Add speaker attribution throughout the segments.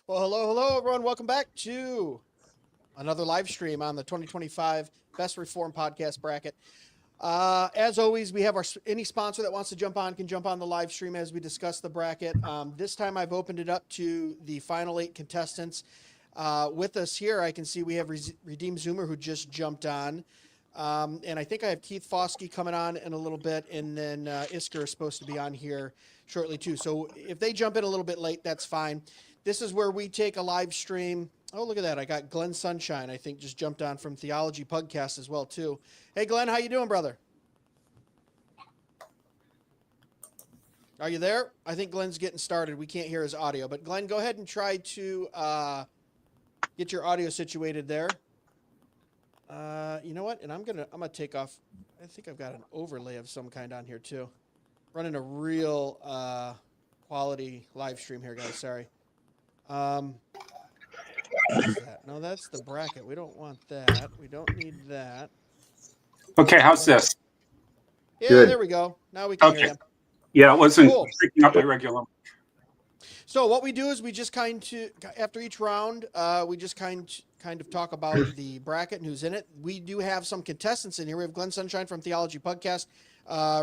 Speaker 1: Well, hello, everyone. Welcome back to another live stream on the 2025 Best Reform Podcast Bracket. As always, we have any sponsor that wants to jump on can jump on the live stream as we discuss the bracket. This time I've opened it up to the final 8 contestants. With us here, I can see we have Redeem Zoomer, who just jumped on. And I think I have Keith Foskey coming on in a little bit, and then Isker is supposed to be on here shortly too. So if they jump in a little bit late, that's fine. This is where we take a live stream. Oh, look at that. I got Glenn Sunshine, I think, just jumped on from Theology Podcast as well too. Hey, Glenn, how you doing, brother? Are you there? I think Glenn's getting started. We can't hear his audio, but Glenn, go ahead and try to get your audio situated there. You know what? And I'm gonna take off. I think I've got an overlay of some kind on here too. Running a real quality live stream here, guys. Sorry. What is that? No, that's the bracket. We don't want that. We don't need that.
Speaker 2: Okay, how's this?
Speaker 1: Yeah, Good. There we go. Now we can hear you.
Speaker 2: Yeah, it wasn't picking up my regular.
Speaker 1: So what we do is we just after each round, we just kind of talk about the bracket and who's in it. We do have some contestants in here. We have Glenn Sunshine from Theology Podcast.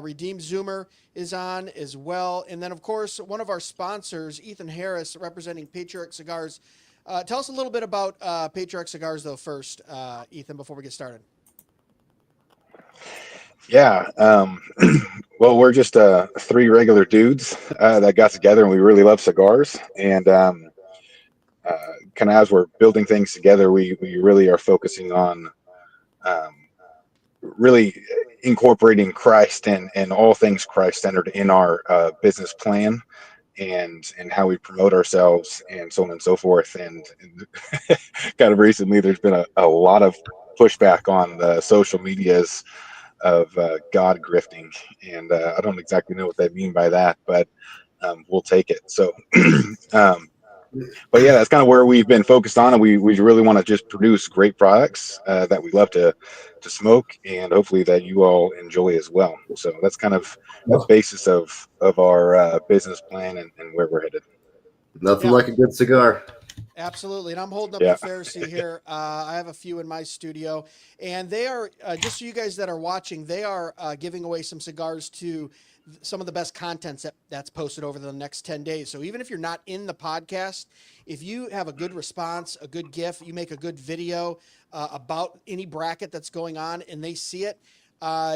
Speaker 1: Redeem Zoomer is on as well. And then, of course, one of our sponsors, Ethan Harris, representing Patriarch Cigars. Tell us a little bit about Patriarch Cigars, though, first, Ethan, before we get started.
Speaker 3: Yeah. Well, we're just 3 regular dudes that got together, and we really love cigars. And kind of as we're building things together, we really are focusing on really incorporating Christ and all things Christ-centered in our business plan and how we promote ourselves and so on and so forth. And kind of recently, there's been a lot of pushback on the social medias of God grifting, and I don't exactly know what they mean by that, but we'll take it. So but yeah, that's kind of where we've been focused on, and we really want to just produce great products that we love to smoke, and hopefully that you all enjoy as well. So that's kind of the basis of our business plan and where we're headed.
Speaker 4: Nothing like a good cigar.
Speaker 1: Absolutely. And I'm holding up the Pharisee here. I have a few in my studio, and they are, just so you guys that are watching, they are giving away some cigars to some of the best contents that's posted over the next 10 days. So even if you're not in the podcast, if you have a good response, a good GIF, you make a good video about any bracket that's going on and they see it,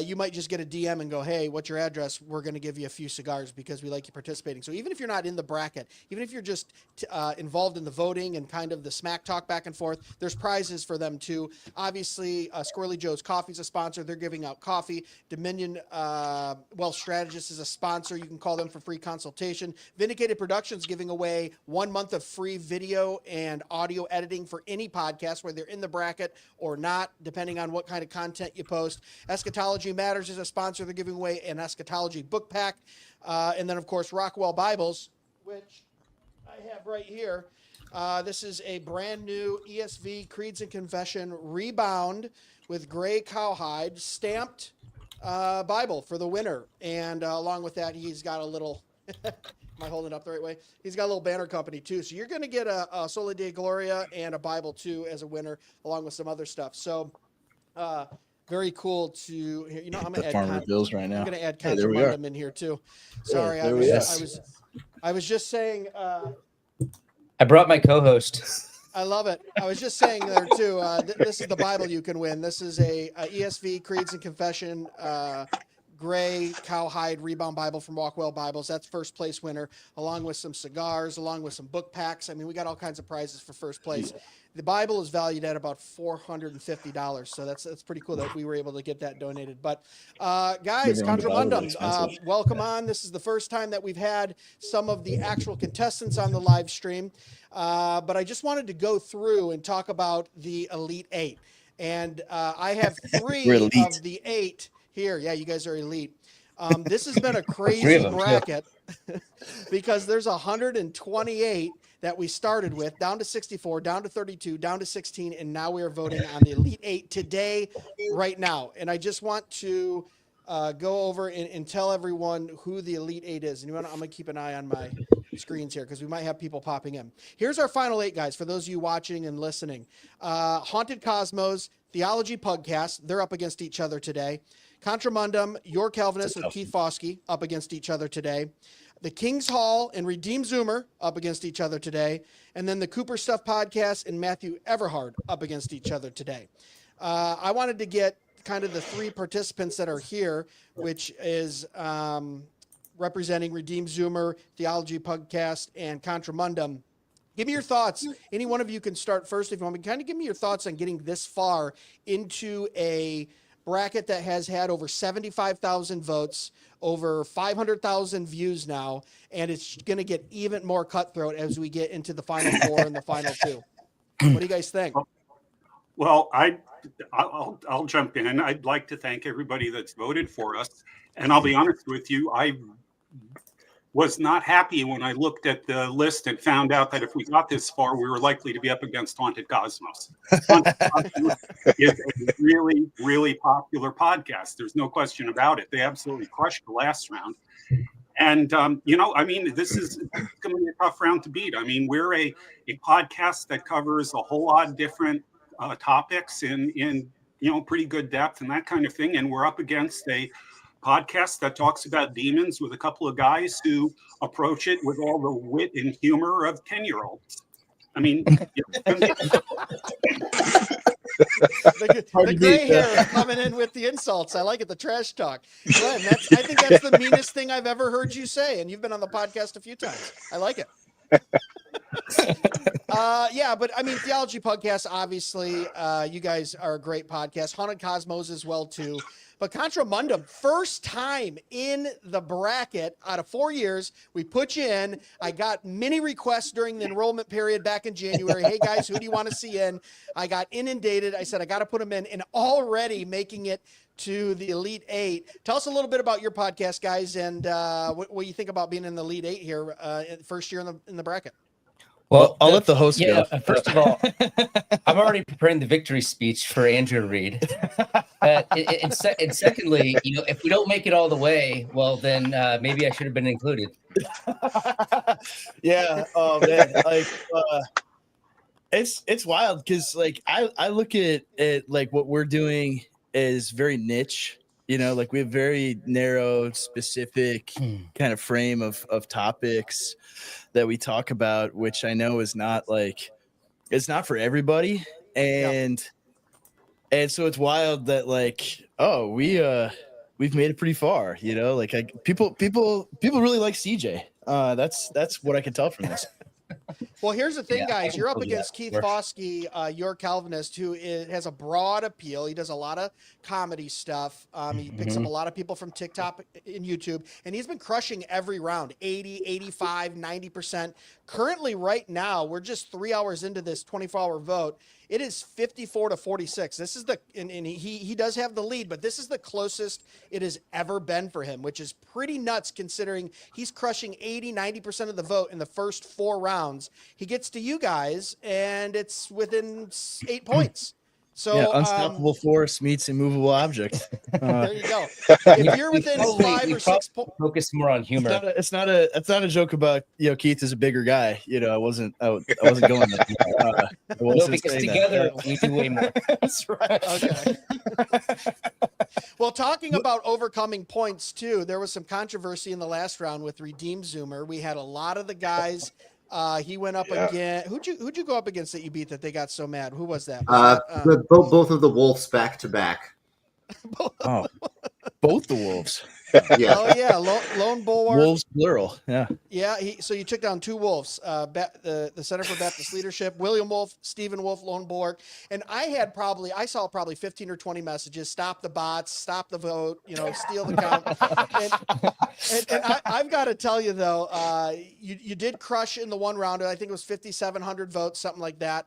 Speaker 1: you might just get a DM and go, hey, what's your address? We're going to give you a few cigars because we like you participating. So even if you're not in the bracket, even if you're just involved in the voting and kind of the smack talk back and forth, there's prizes for them too. Obviously, Squirrely Joe's Coffee is a sponsor. They're giving out coffee. Dominion Wealth Strategist is a sponsor. You can call them for free consultation. Vindicated Productions giving away 1 month of free video and audio editing for any podcast, whether they're in the bracket or not, depending on what kind of content you post. Eschatology Matters is a sponsor. They're giving away an eschatology book pack. And then, of course, Rockwell Bibles, which I have right here. This is a brand new ESV Creeds and Confession rebound with gray cowhide stamped Bible for the winner. And along with that, he's got a little, am I holding it up the right way? He's got a little banner company too. So you're going to get a Soli Deo Gloria and a Bible too as a winner, along with some other stuff. So, very cool to, you know, I'm going to add
Speaker 5: Farmer Bills right now.
Speaker 1: I'm going to add Contramundum in here too. Sorry,
Speaker 5: Yeah,
Speaker 1: I was just saying.
Speaker 6: I brought my co-host.
Speaker 1: I love it. I was just saying there too. This is the Bible you can win. This is a ESV Creeds and Confession gray cowhide rebound Bible from Walkwell Bibles. That's first place winner, along with some cigars, along with some book packs. I mean, we got all kinds of prizes for first place. The Bible is valued at about $450, so that's pretty cool that we were able to get that donated. But guys, Contramundum, welcome on. This is the first time that we've had some of the actual contestants on the live stream. But I just wanted to go through and talk about the Elite Eight. And I have 3 of the 8 here. Yeah, you guys are elite. This has been a crazy bracket because there's 128 that we started with, down to 64, down to 32, down to 16, and now we are voting on the Elite 8 today, right now. And I just want to go over and tell everyone who the Elite 8 is. And I'm going to keep an eye on my screens here because we might have people popping in. Here's our final 8, guys, for those of you watching and listening. Haunted Cosmos, Theology Pugcast, they're up against each other today. Contramundum, Your Calvinist with Keith Foskey up against each other today. The King's Hall and Redeemed Zoomer up against each other today. And then the Cooper Stuff Podcast and Matthew Everhard up against each other today. I wanted to get kind of the 3 participants that are here, which is representing Redeemed Zoomer, Theology Pugcast, and Contramundum. Give me your thoughts. Any one of you can start first if you want me. Kind of give me your thoughts on getting this far into a bracket that has had over 75,000 votes, over 500,000 views now, and it's going to get even more cutthroat as we get into the final 4 and the final 2. What do you guys think?
Speaker 2: Well, I'll jump in. I'd like to thank everybody that's voted for us. And I'll be honest with you, I was not happy when I looked at the list and found out that if we got this far, we were likely to be up against Haunted Cosmos. Haunted Cosmos is a really, really popular podcast. There's no question about it. They absolutely crushed the last round. And, this is going to be a tough round to beat. I mean, we're a podcast that covers a whole lot of different topics in pretty good depth and that kind of thing. And we're up against a podcast that talks about demons with a couple of guys who approach it with all the wit and humor of 10-year-olds. I mean,
Speaker 1: the gray hair coming in with the insults. I like it. The trash talk. Glenn, I think that's the meanest thing I've ever heard you say. And you've been on the podcast a few times. I like it. But I mean, Theology Podcast, obviously, you guys are a great podcast. Haunted Cosmos as well, too. But Contramundum, first time in the bracket out of 4 years, we put you in. I got many requests during the enrollment period back in January. Hey, guys, who do you want to see in? I got inundated. I said, I got to put them in, and already making it to the Elite 8. Tell us a little bit about your podcast, guys, and what you think about being in the Elite 8 here, first year in the bracket.
Speaker 6: Well,
Speaker 5: I'll let the host go.
Speaker 6: First of all, I'm already preparing the victory speech for Andrew Reed. And secondly, if we don't make it all the way, well, then maybe I should have been included.
Speaker 5: Yeah. Oh man. It's wild because I look at what we're doing is very niche. We have very narrow, specific kind of frame of topics that we talk about, which I know is not it's not for everybody. And so it's wild that we've made it pretty far, people really like CJ. That's what I can tell from this.
Speaker 1: Well, here's the thing, guys. You're up against Keith Foskey, your Calvinist, who has a broad appeal. He does a lot of comedy stuff. He picks up a lot of people from TikTok and YouTube, and he's been crushing every round, 80, 85, 90%. Currently, right now, we're just 3 hours into this 24-hour vote. It is 54-46. This is and he does have the lead, but this is the closest it has ever been for him, which is pretty nuts considering he's crushing 80, 90% of the vote in the first 4 rounds. He gets to you guys, and it's within 8 points. So
Speaker 5: unstoppable force meets immovable object.
Speaker 1: There you go. If you're within 5 or 6 points,
Speaker 6: focus more on humor.
Speaker 5: It's not a joke about Keith is a bigger guy. I wasn't going there.
Speaker 6: Because together we do way more.
Speaker 5: That's right.
Speaker 1: Okay. Well, talking about overcoming points too, there was some controversy in the last round with Redeemed Zoomer. We had a lot of the guys. He went up again. Who'd you go up against that you beat that they got so mad? Who was that?
Speaker 4: Both of the Wolves back to back.
Speaker 5: Oh, both the Wolves.
Speaker 4: Yeah.
Speaker 1: Oh yeah, Lone Bulwark.
Speaker 5: Wolves plural. Yeah.
Speaker 1: Yeah. So you took down 2 Wolves, the Center for Baptist Leadership, William Wolf, Stephen Wolf, Lone Bulwark, and I saw probably 15 or 20 messages: stop the bots, stop the vote, steal the count. and I've got to tell you though, you did crush in the one round. I think it was 5,700 votes, something like that.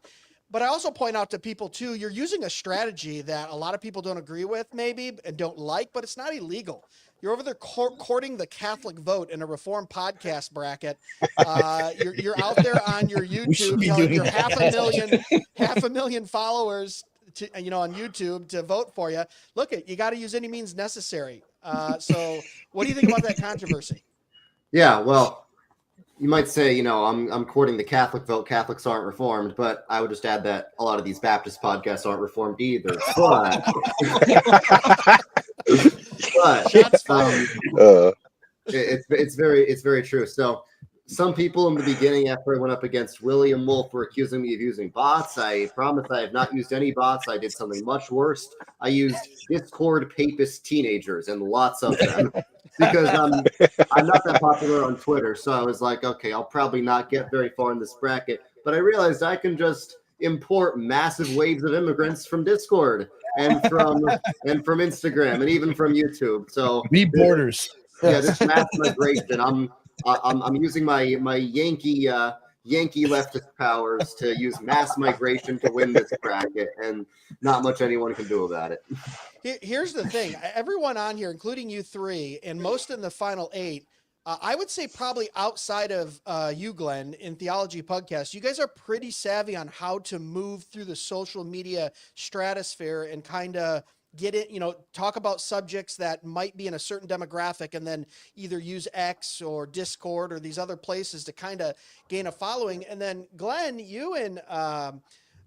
Speaker 1: But I also point out to people too, you're using a strategy that a lot of people don't agree with maybe and don't like, but it's not illegal. You're over there courting the Catholic vote in a Reformed podcast bracket. You're out there on your YouTube telling your 500,000 followers on YouTube to vote for you. Look, you got to use any means necessary. So what do you think about that controversy?
Speaker 4: Yeah, well, You might say, I'm courting the Catholic vote. Catholics aren't reformed, but I would just add that a lot of these Baptist podcasts aren't reformed either. But
Speaker 1: Shots fired.
Speaker 4: it's very true. So some people in the beginning, after I went up against William Wolf, were accusing me of using bots. I promise I have not used any bots. I did something much worse. I used Discord papist teenagers, and lots of them, because I'm not that popular on Twitter. So I was like, okay, I'll probably not get very far in this bracket. But I realized I can just import massive waves of immigrants from Discord and from Instagram and even from YouTube. So
Speaker 5: We borders.
Speaker 4: yeah, this mass migration. I'm using my Yankee leftist powers to use mass migration to win this bracket, and not much anyone can do about it.
Speaker 1: Here's the thing. Everyone on here, including you three, and most in the final 8, I would say probably outside of you, Glenn, in Theology Podcast, you guys are pretty savvy on how to move through the social media stratosphere and kind of get it, talk about subjects that might be in a certain demographic, and then either use X or Discord or these other places to kind of gain a following. And then Glenn, you and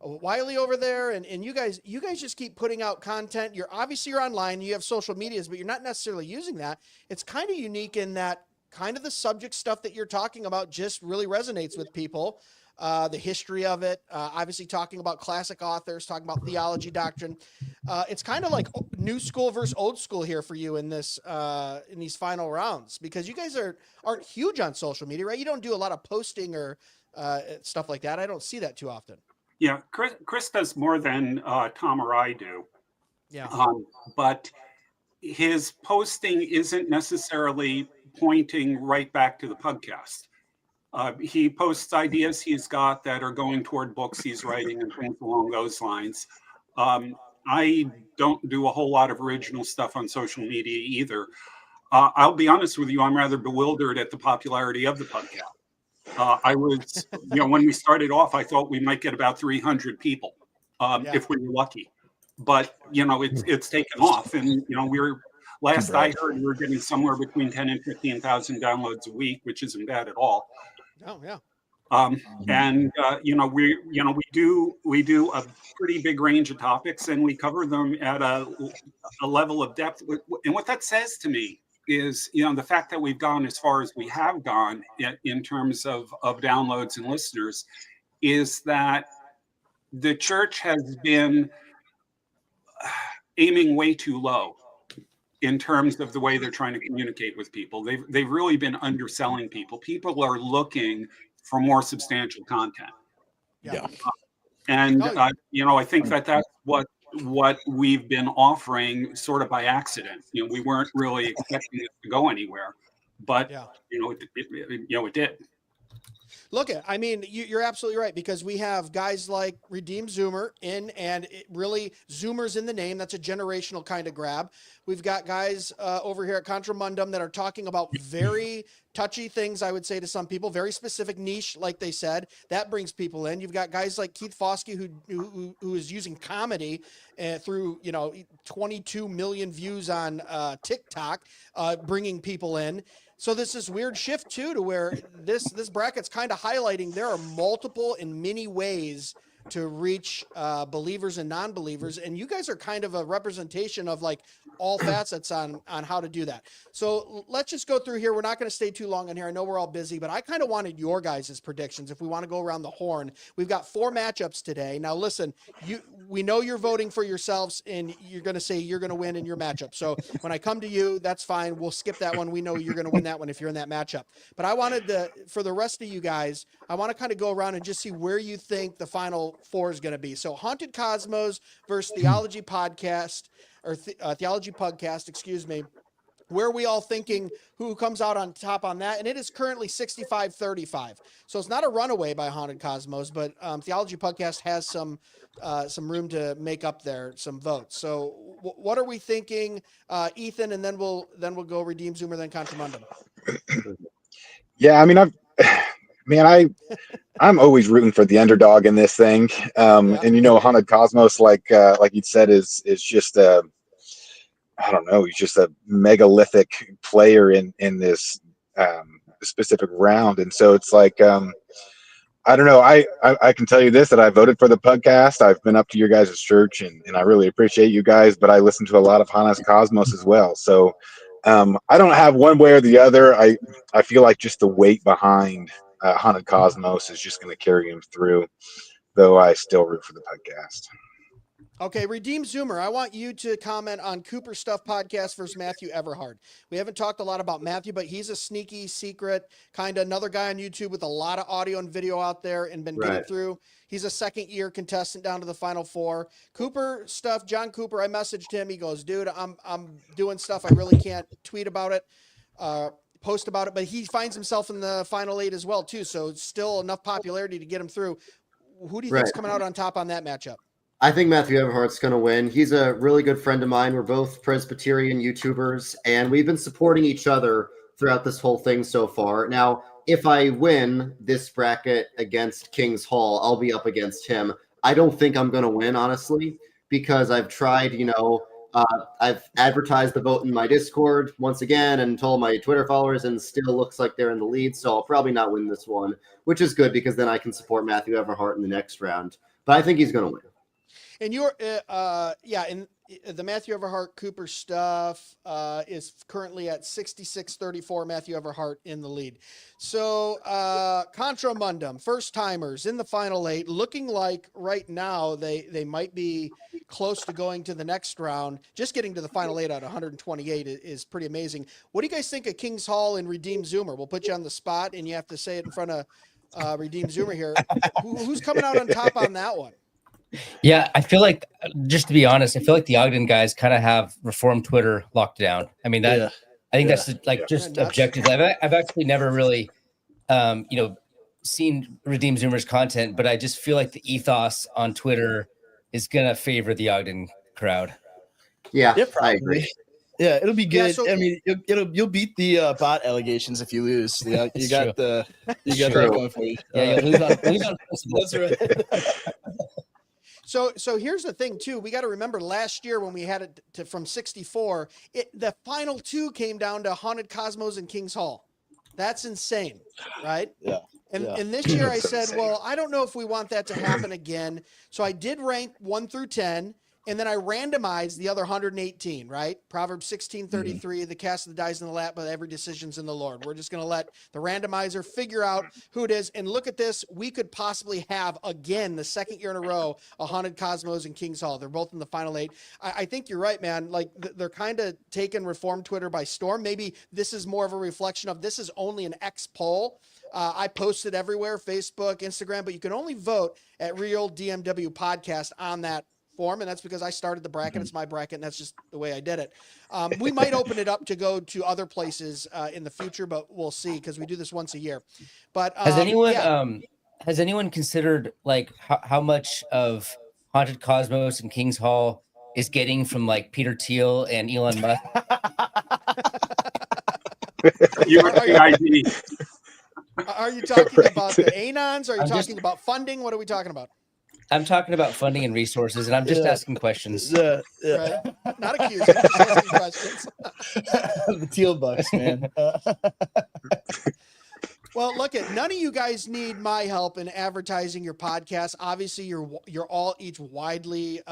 Speaker 1: Wiley over there, and you guys just keep putting out content. You're online, you have social medias, but you're not necessarily using that. It's kind of unique in that kind of the subject stuff that you're talking about just really resonates with people. The history of it, obviously talking about classic authors, talking about theology, doctrine. It's kind of like new school versus old school here for you in this in these final rounds, because you guys aren't huge on social media, right? You don't do a lot of posting or stuff like that. I don't see that too often.
Speaker 2: Yeah, Chris does more than Tom or I do.
Speaker 1: Yeah.
Speaker 2: But his posting isn't necessarily pointing right back to the podcast. He posts ideas he's got that are going toward books he's writing and things along those lines. I don't do a whole lot of original stuff on social media either. I'll be honest with you, I'm rather bewildered at the popularity of the podcast. I was, when we started off, I thought we might get about 300 people if we were lucky. But, it's taken off. And, last I heard, we were getting somewhere between 10 and 15,000 downloads a week, which isn't bad at all.
Speaker 1: Oh, yeah.
Speaker 2: And we do a pretty big range of topics, and we cover them at a level of depth. And what that says to me is, the fact that we've gone as far as we have gone in terms of downloads and listeners, is that the church has been aiming way too low in terms of the way they're trying to communicate with people. They've really been underselling people. People are looking for more substantial content.
Speaker 1: Yeah.
Speaker 2: And I think that's what we've been offering sort of by accident. We weren't really expecting it to go anywhere, but it did.
Speaker 1: Look, you're absolutely right, because we have guys like Redeemed Zoomer and really Zoomer's in the name. That's a generational kind of grab. We've got guys over here at Contra Mundum that are talking about very touchy things, I would say, to some people, very specific niche, like they said. That brings people in. You've got guys like Keith Foskey who is using comedy through 22 million views on TikTok, bringing people in. So this is weird shift too, to where this bracket's kind of highlighting there are multiple and many ways to reach believers and non-believers, and you guys are kind of a representation of like all facets on how to do that. So let's just go through here. We're not going to stay too long on here. I know we're all busy, but I kind of wanted your guys' predictions if we want to go around the horn. We've got 4 matchups today. Now listen, we know you're voting for yourselves, and you're going to say you're going to win in your matchup. So when I come to you, that's fine. We'll skip that one. We know you're going to win that one if you're in that matchup. But I wanted for the rest of you guys, I want to kind of go around and just see where you think the final 4 is going to be. So Haunted Cosmos versus Theology Podcast, or Theology Podcast, excuse me. Where are we all thinking who comes out on top on that? And it is currently 65-35. So it's not a runaway by Haunted Cosmos, but Theology Podcast has some room to make up there, some votes. So what are we thinking, Ethan? And then we'll go Redeemed Zoomer, then Contra Mundum.
Speaker 3: Yeah, I'm always rooting for the underdog in this thing. And Haunted Cosmos, like you said, is just I don't know, he's just a megalithic player in this specific round. And so it's like, I don't know. I can tell you this, that I voted for the podcast. I've been up to your guys' church, and I really appreciate you guys, but I listen to a lot of Haunted Cosmos as well. So I don't have one way or the other. I feel like just the weight behind Haunted Cosmos is just going to carry him through, though I still root for the podcast.
Speaker 1: Okay, Redeem Zoomer, I want you to comment on Cooper Stuff Podcast versus Matthew Everhard. We haven't talked a lot about Matthew, but he's a sneaky, secret, kind of another guy on YouTube with a lot of audio and video out there and been getting through. He's a second-year contestant down to the Final Four. Cooper Stuff, John Cooper, I messaged him. He goes, dude, I'm doing stuff. I really can't tweet about it, post about it, but he finds himself in the Final 8 as well, too, so it's still enough popularity to get him through. Who do you think's coming out on top on that matchup?
Speaker 4: I think Matthew Everhart's going to win. He's a really good friend of mine. We're both Presbyterian YouTubers, and we've been supporting each other throughout this whole thing so far. Now, if I win this bracket against Kings Hall, I'll be up against him. I don't think I'm going to win, honestly, because I've tried, I've advertised the vote in my Discord once again and told my Twitter followers, and still looks like they're in the lead. So I'll probably not win this one, which is good because then I can support Matthew Everhart in the next round. But I think he's going to win.
Speaker 1: And you're, and the Matthew Everhart Cooper Stuff is currently at 66-34. Matthew Everhart in the lead. So Contra Mundum, first timers in the Final 8, looking like right now they might be close to going to the next round. Just getting to the Final 8 at 128 is pretty amazing. What do you guys think of Kings Hall and Redeem Zoomer? We'll put you on the spot, and you have to say it in front of Redeem Zoomer here. Who's coming out on top on that one?
Speaker 6: Yeah, I feel like, just to be honest, I feel like the Ogden guys kind of have Reformed Twitter locked down. I mean, I think that's just objective. I've actually never really, seen Redeem Zoomer's content, but I just feel like the ethos on Twitter is gonna favor the Ogden crowd.
Speaker 4: Yeah,
Speaker 5: probably.
Speaker 4: I agree.
Speaker 5: Yeah, it'll be good.
Speaker 1: Yeah, so-
Speaker 5: I mean, you'll beat the bot allegations if you lose. You got
Speaker 6: True.
Speaker 5: that going for you.
Speaker 6: Yeah, you'll lose on principle.
Speaker 5: That's right.
Speaker 1: So here's the thing too. We got to remember last year when we had it from 64, the final two came down to Haunted Cosmos and Kings Hall. That's insane, right?
Speaker 5: Yeah.
Speaker 1: And this year I
Speaker 3: That's
Speaker 1: said,
Speaker 3: insane.
Speaker 1: well, I don't know if we want that to happen again. So I did rank 1 through 10. And then I randomized the other 118, right? Proverbs 16:33, the cast of the dice in the lap, but every decision's in the Lord. We're just going to let the randomizer figure out who it is. And look at this. We could possibly have, again, the second year in a row, a Haunted Cosmos and Kings Hall. They're both in the Final 8. I think you're right, man. Like, they're kind of taking Reformed Twitter by storm. Maybe this is more of a reflection of this is only an X poll. I posted everywhere, Facebook, Instagram, but you can only vote at Real DMW Podcast on that form, and that's because I started the bracket. It's my bracket, and that's just the way I did it. We might open it up to go to other places in the future, but we'll see because we do this once a year. But
Speaker 6: Has anyone considered like how much of Haunted Cosmos and Kings Hall is getting from like Peter Thiel and Elon Musk?
Speaker 2: USAID.
Speaker 1: Are you talking about the Anons? Are you talking about funding? What are we talking about?
Speaker 6: I'm talking about funding and resources, and I'm just asking questions.
Speaker 5: Yeah.
Speaker 1: Right? Not accusing, just asking questions.
Speaker 5: The Teal Bucks, man.
Speaker 1: Well, look, none of you guys need my help in advertising your podcast. Obviously, you're all each widely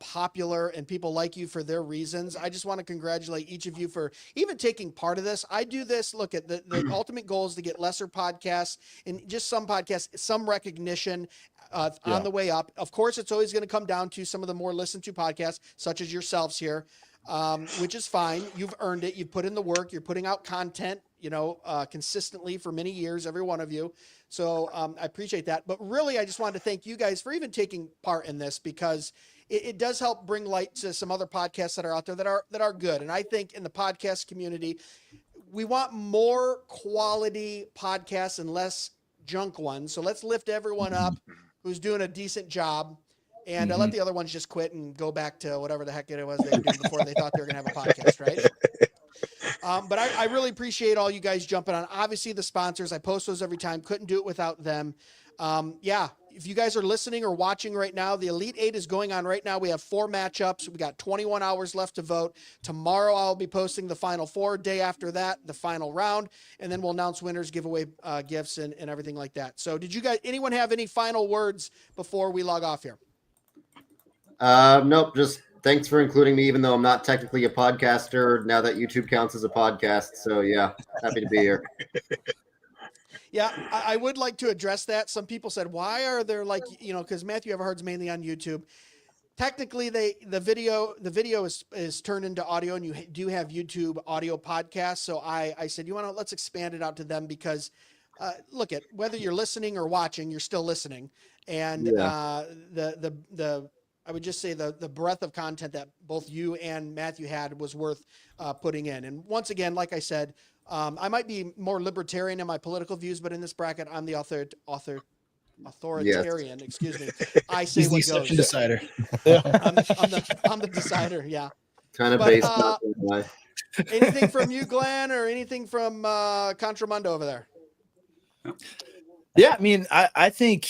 Speaker 1: popular, and people like you for their reasons. I just want to congratulate each of you for even taking part of this. I do this. Look, at the ultimate goal is to get lesser podcasts and just some podcasts, some recognition on the way up. Of course, it's always going to come down to some of the more listened to podcasts, such as yourselves here, which is fine. You've earned it. You've put in the work. You're putting out content, consistently for many years, every one of you. So I appreciate that. But really, I just wanted to thank you guys for even taking part in this, because it does help bring light to some other podcasts that are out there that are good. And I think in the podcast community, we want more quality podcasts and less junk ones. So let's lift everyone up who's doing a decent job, and let the other ones just quit and go back to whatever the heck it was they were doing before they thought they were going to have a podcast, right? But I really appreciate all you guys jumping on. Obviously, the sponsors, I post those every time. Couldn't do it without them. if you guys are listening or watching right now, the Elite Eight is going on right now. We have 4 matchups. We got 21 hours left to vote. Tomorrow I'll be posting the final 4. Day after that, the final round, and then we'll announce winners, give away gifts and everything like that. So did you guys, anyone have any final words before we log off here?
Speaker 4: Nope. Just thanks for including me, even though I'm not technically a podcaster. Now that YouTube counts as a podcast, so yeah, happy to be here.
Speaker 1: Yeah, I would like to address that. Some people said, why are there because Matthew Everhard's mainly on YouTube. Technically, the video is turned into audio, and you do have YouTube audio podcasts. So I said, let's expand it out to them because look at whether you're listening or watching, you're still listening. And I would just say the breadth of content that both you and Matthew had was worth putting in. And once again, like I said, I might be more libertarian in my political views, but in this bracket, I'm the authoritarian. Yes. Excuse me. I say what goes.
Speaker 5: Decider.
Speaker 1: I'm the decider. Yeah.
Speaker 4: Kind of based.
Speaker 1: Anything from you, Glenn, or anything from Contramundo over there?
Speaker 5: Yeah, I mean, I think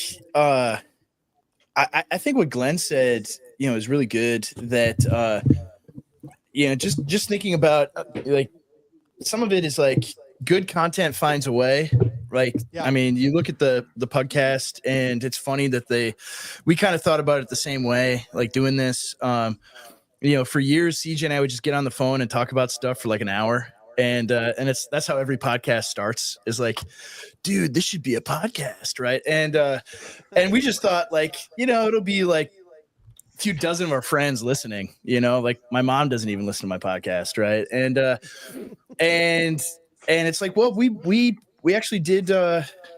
Speaker 5: I think what Glenn said, is really good. That just thinking about like some of it is like good content finds a way. Like, yeah. I mean, you look at the podcast, and it's funny that we kind of thought about it the same way, like doing this. For years, CJ and I would just get on the phone and talk about stuff for like an hour. And that's how every podcast starts, is like, dude, this should be a podcast. Right. And we just thought like, it'll be like a few dozen of our friends listening, like my mom doesn't even listen to my podcast. Right. And it's like, well, we actually did,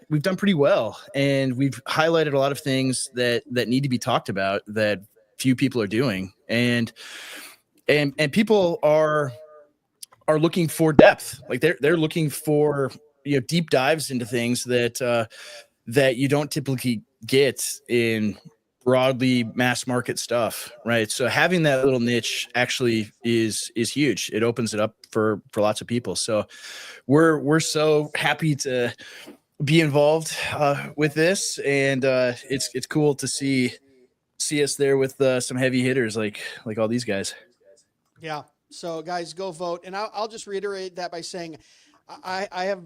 Speaker 5: we've done pretty well, and we've highlighted a lot of things that need to be talked about that few people are doing. And people are looking for depth. Like they're looking for, deep dives into things that you don't typically get in broadly mass market stuff. Right. So having that little niche actually is huge. It opens it up for lots of people. So we're so happy to be involved with this. And it's cool to see us there with some heavy hitters like all these guys.
Speaker 1: Yeah. So guys, go vote. And I'll just reiterate that by saying I have,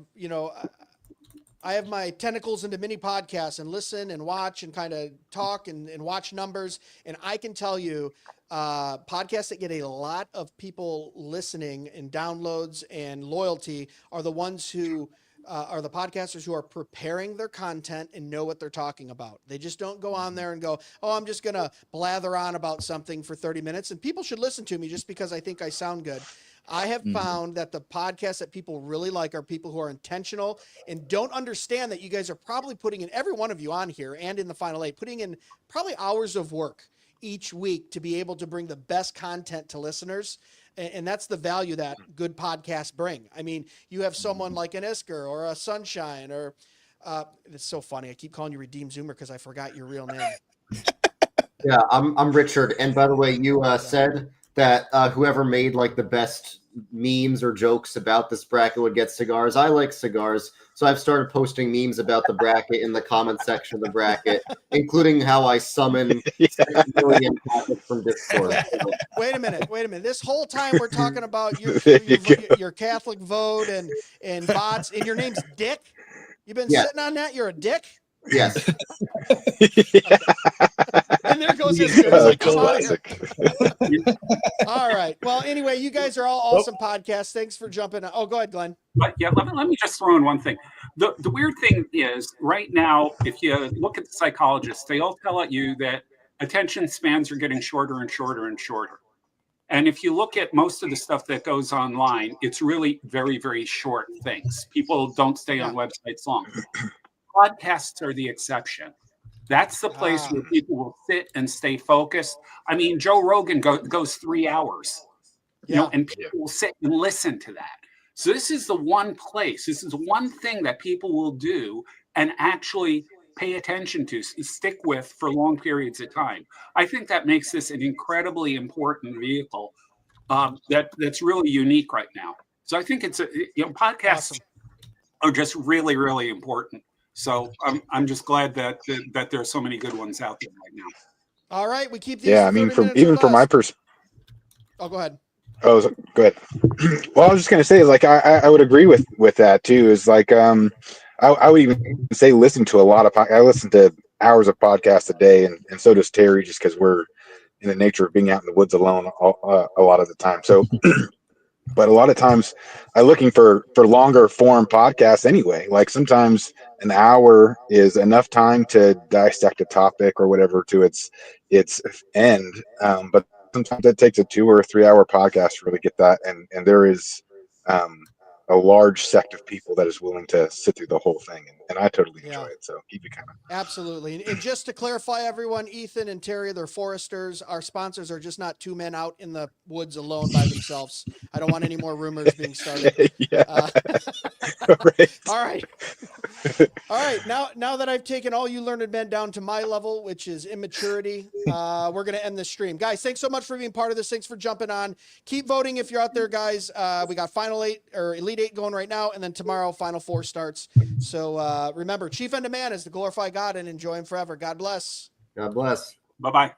Speaker 1: I have my tentacles into mini podcasts and listen and watch and kind of talk and watch numbers. And I can tell you podcasts that get a lot of people listening and downloads and loyalty are the ones who are the podcasters who are preparing their content and know what they're talking about. They just don't go on there and go, oh, I'm just going to blather on about something for 30 minutes. And people should listen to me just because I think I sound good. I have found that the podcasts that people really like are people who are intentional and don't understand that you guys are probably putting in, every one of you on here and in the Final Eight, putting in probably hours of work each week to be able to bring the best content to listeners. And that's the value that good podcasts bring. I mean, you have someone like an Isker or a Sunshine or it's so funny. I keep calling you Redeem Zoomer because I forgot your real name.
Speaker 4: Yeah, I'm Richard. And by the way, you said that whoever made like the best memes or jokes about this bracket would get cigars. I like cigars, so I've started posting memes about the bracket in the comment section of the bracket, including how I summon 7 million packets from Discord.
Speaker 1: Wait a minute. This whole time we're talking about your Catholic vote and bots, and your name's Dick? You've been sitting on that? You're a dick?
Speaker 4: Yes.
Speaker 1: And there goes his like, come on here. All right. Well, anyway, you guys are all awesome podcasts. Thanks for jumping on. Oh, go ahead, Glenn.
Speaker 2: But yeah, let me just throw in one thing. The weird thing is right now, if you look at the psychologists, they all tell you that attention spans are getting shorter and shorter and shorter. And if you look at most of the stuff that goes online, it's really very, very short things. People don't stay on websites long. Podcasts are the exception. That's the place where people will sit and stay focused. I mean, Joe Rogan goes 3 hours, and people will sit and listen to that. So this is the one place, this is one thing that people will do and actually pay attention to, stick with for long periods of time. I think that makes this an incredibly important vehicle that's really unique right now. So I think it's podcasts are just really, really important. So I'm just glad that that there are so many good ones out there right now.
Speaker 1: All right, we keep these.
Speaker 3: Yeah,
Speaker 1: to
Speaker 3: I mean,
Speaker 1: 30
Speaker 3: from
Speaker 1: minutes or
Speaker 3: even from my
Speaker 1: less.
Speaker 3: perspective.
Speaker 1: Oh, go ahead.
Speaker 3: Oh, go ahead. Well, I was just gonna say, like, I would agree with that too. Is like, I would even say listen to a lot of. I listen to hours of podcasts a day, and so does Terry, just because we're in the nature of being out in the woods alone a lot of the time. So, but a lot of times, I'm looking for longer form podcasts anyway. Like sometimes an hour is enough time to dissect a topic or whatever to its end. But sometimes it takes a 2 or 3 hour podcast to really get that. And there is a large sect of people that is willing to sit through the whole thing. And I totally enjoy it. So keep it coming.
Speaker 1: Absolutely. And just to clarify, everyone, Ethan and Terry, they're foresters. Our sponsors are just not 2 men out in the woods alone by themselves. I don't want any more rumors being started.
Speaker 3: Yeah.
Speaker 1: Right. All right. All right. Now that I've taken all you learned men down to my level, which is immaturity, we're going to end this stream. Guys, thanks so much for being part of this. Thanks for jumping on. Keep voting if you're out there, guys. We got Final 8 or Elite 8 going right now, and then tomorrow Final 4 starts. So remember, Chief End of Man is to glorify God and enjoy him forever. God bless.
Speaker 4: God bless.
Speaker 2: Bye bye.